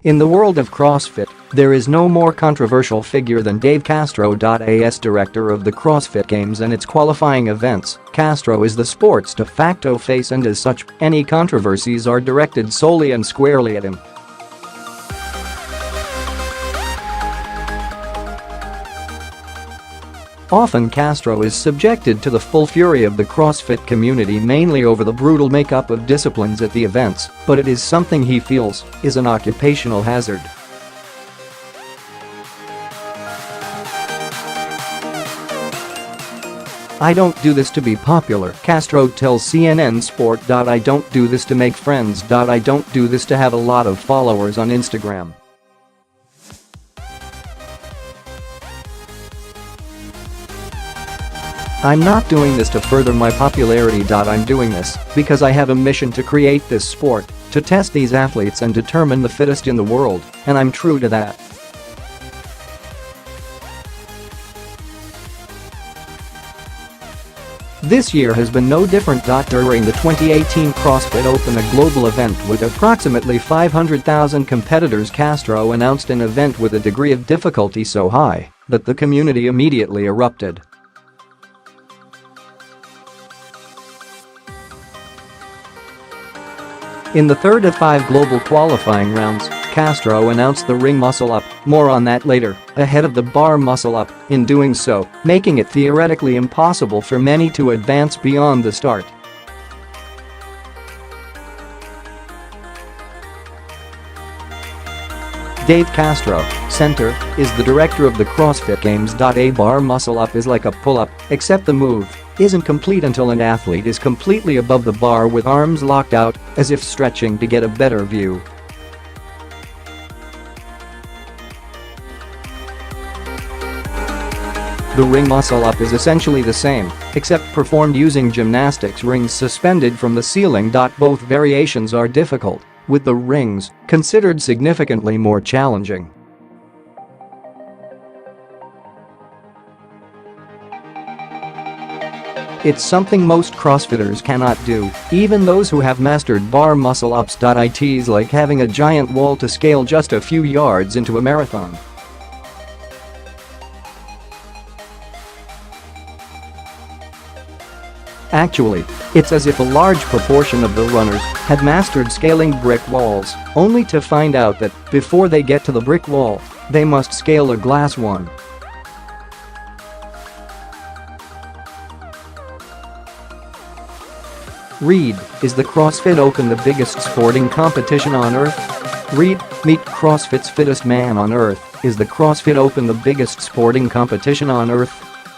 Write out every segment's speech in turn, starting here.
In the world of CrossFit, there is no more controversial figure than Dave Castro. As director of the CrossFit Games and its qualifying events, Castro is the sport's de facto face, and as such, any controversies are directed solely and squarely at him. Often Castro is subjected to the full fury of the CrossFit community, mainly over the brutal makeup of disciplines at the events, but it is something he feels is an occupational hazard. "I don't do this to be popular," Castro tells CNN Sport. "I don't do this to make friends. I don't do this to have a lot of followers on Instagram. I'm not doing this to further my popularity. I'm doing this because I have a mission to create this sport, to test these athletes and determine the fittest in the world, and I'm true to that." This year has been no different. During the 2018 CrossFit Open, a global event with approximately 500,000 competitors, Castro announced an event with a degree of difficulty so high that the community immediately erupted. In the third of 5 global qualifying rounds, Castro announced the ring muscle up, more on that later, ahead of the bar muscle up, in doing so, making it theoretically impossible for many to advance beyond the start. Dave Castro, center, is the director of the CrossFit Games. A bar muscle up is like a pull-up, except the move isn't complete until an athlete is completely above the bar with arms locked out, as if stretching to get a better view. The ring muscle up is essentially the same, except performed using gymnastics rings suspended from the ceiling. Both variations are difficult, with the rings considered significantly more challenging. It's something most CrossFitters cannot do, even those who have mastered bar muscle ups. It's like having a giant wall to scale just a few yards into a marathon. Actually, it's as if a large proportion of the runners had mastered scaling brick walls, only to find out that, before they get to the brick wall, they must scale a glass one. Read, is the CrossFit Open the biggest sporting competition on earth? Read, meet CrossFit's fittest man on earth. Is the CrossFit Open the biggest sporting competition on earth?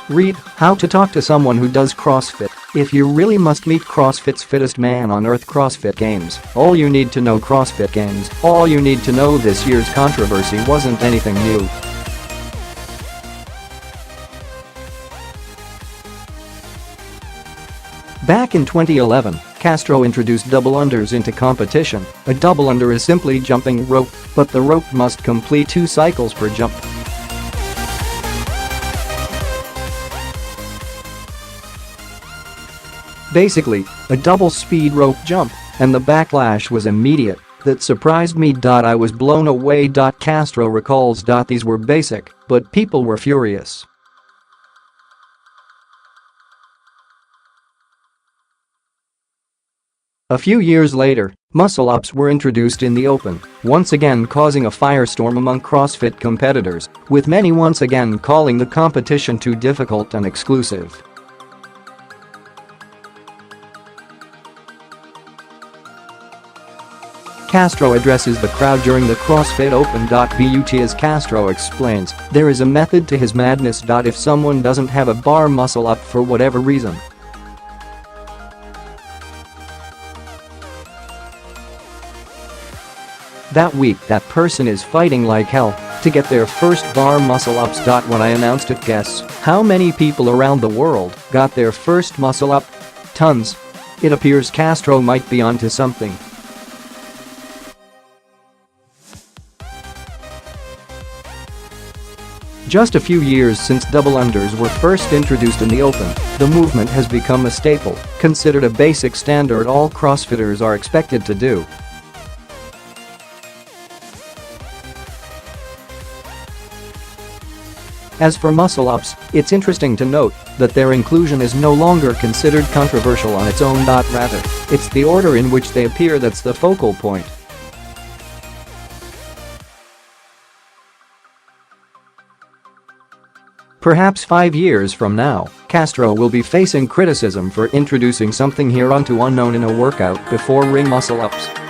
Read, how to talk to someone who does CrossFit. If you really must meet CrossFit's fittest man on earth. CrossFit Games. All you need to know. CrossFit Games. All you need to know. This year's controversy wasn't anything new. Back in 2011, Castro introduced double unders into competition. A double under is simply jumping rope, but the rope must complete 2 cycles per jump. Basically, a double speed rope jump, and the backlash was immediate. That surprised me. I was blown away. Castro recalls. These were basic, but people were furious. A few years later, muscle-ups were introduced in the Open, once again causing a firestorm among CrossFit competitors, with many once again calling the competition too difficult and exclusive. Castro addresses the crowd during the CrossFit Open. But as Castro explains, there is a method to his madness. If someone doesn't have a bar muscle-up for whatever reason, that week that person is fighting like hell to get their first bar muscle ups. When I announced it, guess how many people around the world got their first muscle up? Tons. It appears Castro might be onto something. Just a few years since double unders were first introduced in the Open, the movement has become a staple, considered a basic standard all CrossFitters are expected to do. As for muscle-ups, it's interesting to note that their inclusion is no longer considered controversial on its own. Rather, it's the order in which they appear that's the focal point. Perhaps 5 years from now, Castro will be facing criticism for introducing something hereunto unknown in a workout before ring muscle-ups.